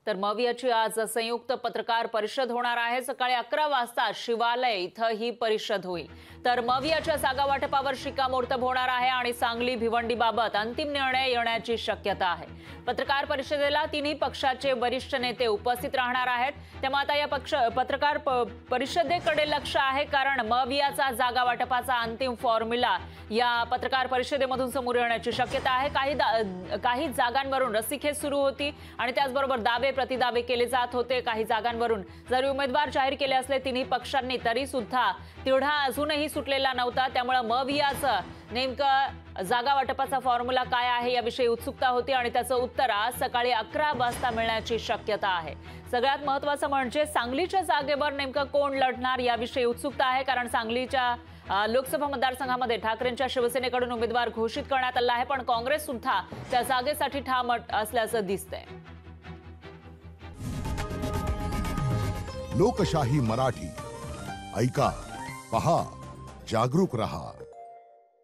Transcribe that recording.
तर मवियाची आज संयुक्त पत्रकार परिषद होणार आहे। सकाळी 11 वाजता शिवालय इथं ही परिषद होईल। तर मवियाच्या जागा वाटपावर शिक्कामोर्तब होणार आहे आणि सांगली भिवंडीबाबत अंतिम निर्णय येण्याची शक्यता आहे। पत्रकार परिषदेला तिन्ही पक्षाचे वरिष्ठ नेते उपस्थित राहणार आहेत। त्यामुळे आता या पत्रकार परिषदेकडे लक्ष आहे, कारण मवियाचा जागा वाटपाचा अंतिम फॉर्म्युला या पत्रकार परिषदेमधून समोर येण्याची शक्यता आहे। काही जागांवरून रस्सीखेच सुरू होती आणि त्याचबरोबर दावे प्रतिदावे केले जात होते। काही जागांवरून जरी उमेदवार जाहीर केले असले तिन्ही पक्षांनी तरी सुद्धा तिढा अजूनही सुटलेला नव्हता। त्यामुळे मवियाचं नेमकं जागा वाटपाचा फॉर्म्युला काय आहे याविषयी उत्सुकता होती आणि त्याचं उत्तर आज सकाळी 11 वाजता मिळण्याची शक्यता आहे। सगळ्यात महत्त्वाचं म्हणजे सांगलीच्या जागेवर नेमकं कोण लढणार याविषयी उत्सुकता आहे, कारण सांगलीच्या लोकसभा मतदारसंघामध्ये ठाकरेंच्या शिवसेनेकडून उमेदवार घोषित करण्यात आला आहे, पण काँग्रेस सुद्धा त्या जागेसाठी ठाम असल्याचं दिसतंय। लोकशाही मराठी ऐका, पहा, जागरूक रहा।